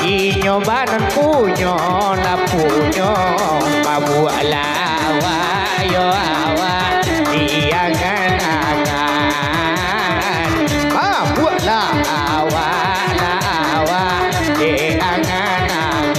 inyo banan punyo la punyo mabu alawa yo awa diangan angan mabu la awa diangan angan.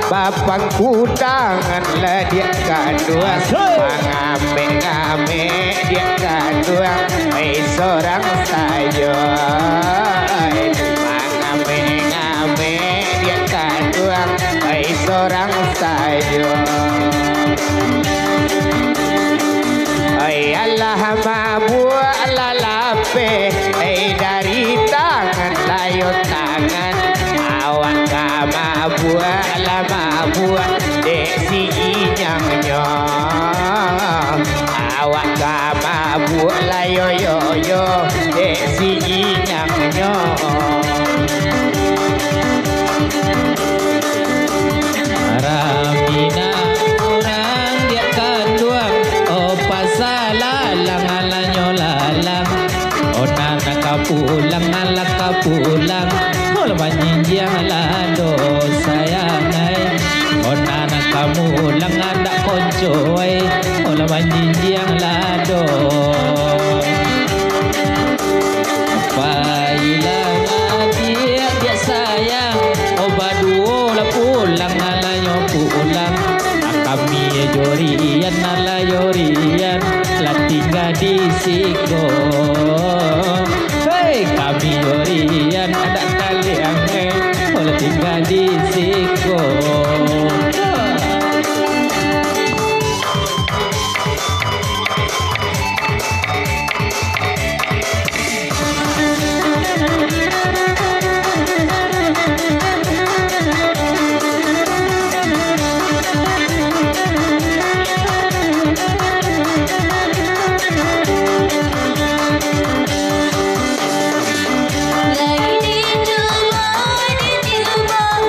Bapangku tanganlah dia kadua mengame dia kadua seorang saja mengame dia kadua seorang saja. Allah mabu lalape dari tangan layo tangan awak mabu mabu desi nyangnya awak mabu layo yo yo desi nyangnya. Ramina orang dia kanduang oh pasalalang alanyo lalang ona nakapulang alakapulang mula manjinjang lado sayangai ona nakamulang ada koncoy mula manjinjang lado pailang dia sayang obaduo la pulang alanyo pulang kami jorian ala jorian la tinggal di siko hey kami jorian ada kali angai la tinggal di siko. Lagi di rumah, di rumah,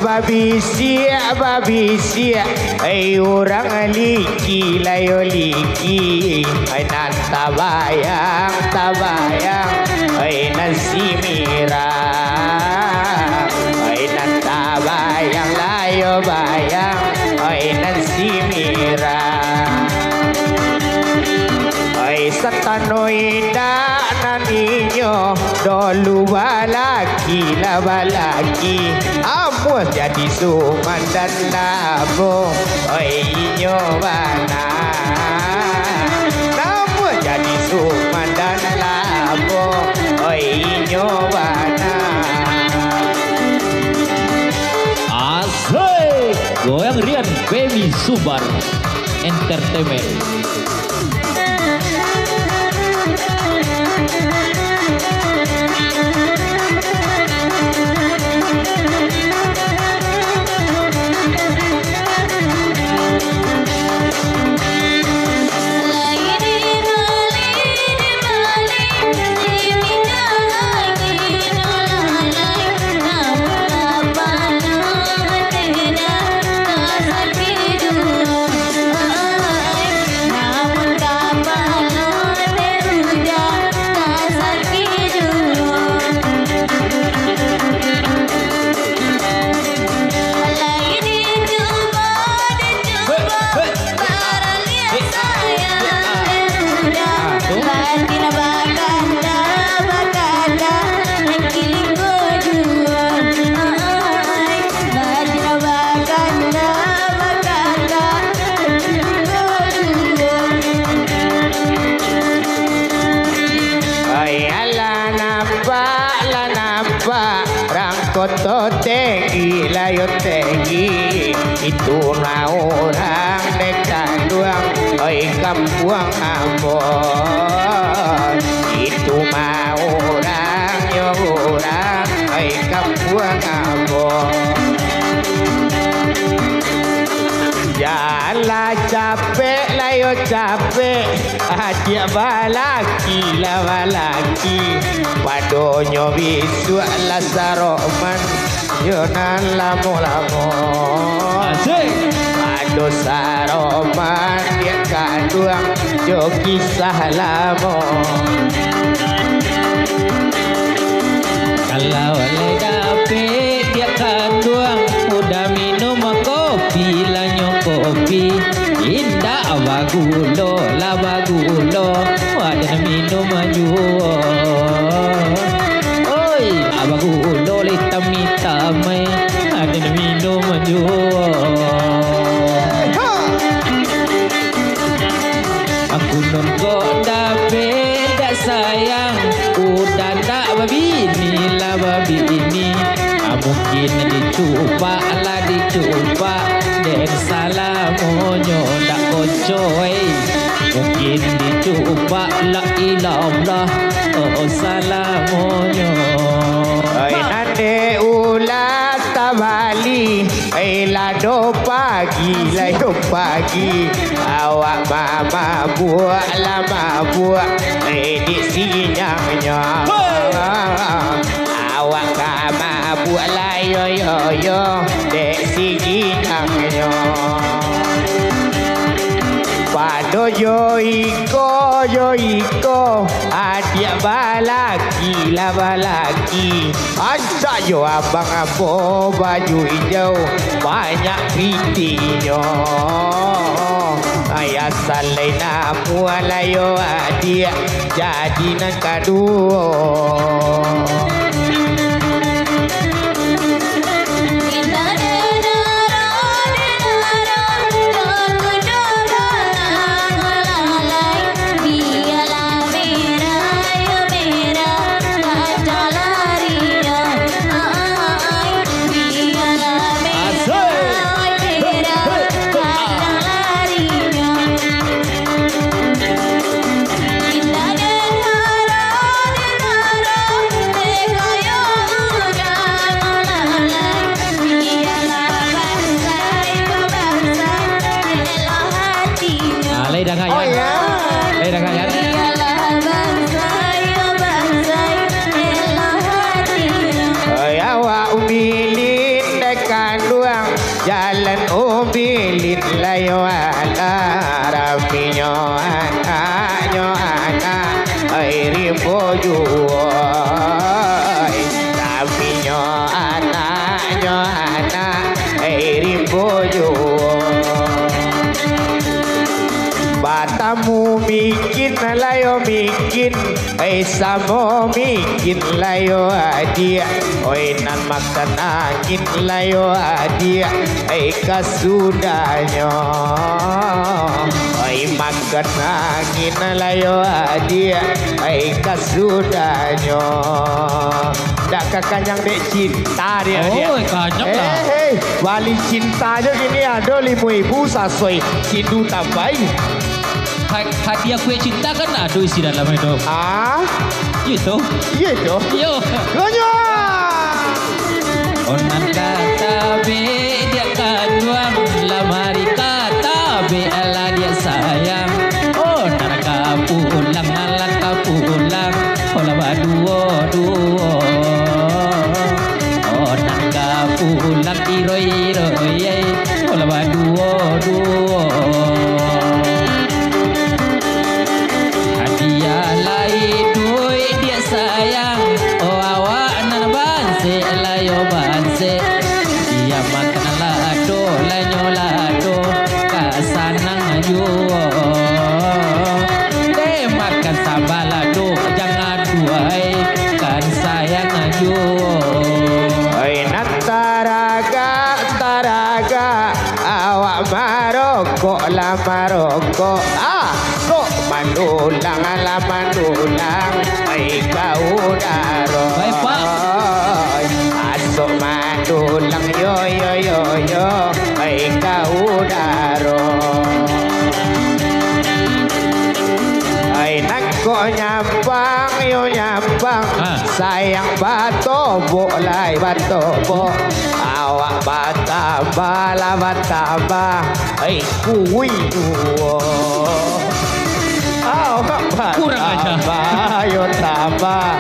babi sia, ay orang liki layo liki, ay nan tabayang, ay nan simira, ay nan tabayang layo bayang, ay nan simira. Ay sa tanoy na ninyo, dolu balaki labalaki, amo jadi suman dan labo, ay inyo bana. Namo jadi suman dan labo, ay inyo bana. Asik, goyang rian Femi Subar Entertainment. Koto tegi layo tegi, itu na orang dekat duang, oi kampuang ambon. Itu ma orang yo orang, oi kampuang ambon. Jala capek layo capek, adia balaki labalaki, padonyo bisu ala saroman, yonan lamo. Asik. Pado saroman dia kaduang, jo kisah lamo. Kalau oleh dapet dia kaduang, udah minum kopi lanyo kopi, indah bagulo la bagulo, wadah minum juo. Oi, bagulo hitam ada minum juo. Aku non kok dapet dak sayang, udah tak babini lah babini. Mungkin dicuba lah dicuba, dan salamonyo dak kocoy. Mungkin dicuba la ilallah, oh salamonyo. Ay nande ulat tabali, ay lado pagi, awak mama buat lama buat, ay di sinyangnya. Awak kama buat layo yo, dek sinyangnya. Pado yo iko, adia balaki la balaki. Asa yo abang abo baju hijau, banyak pitinyo. Ayah salai namu alayo adia, jadi nak kaduo. Samo bikin layo dia, nan makan angin layo dia, kasudahnya, makan angin layo dia, kasudahnya. Dak kakanyang dek cinta dia. Oh, kanyang lah. Wali cinta aja gini ada 5.000 sasoi sindu tambahin. Hadiah kue cinta kan ada isi dalam itu. Itu? Iya itu. Yo. Gonya. Onan kata be dia kajuang, lamari kata be ala dia sayang. Onan kapulang alat kapulang, olah baduo duo. Onan kapulang iro iro ye, olah baduo duo. Maroko kok mandulang ala mandulang kau daro asok mandulang yo kau daro nako nyampang yo nyampang sayang batobo lai batobo awak bataba la bataba kuwi duo awak kurang aja yo taba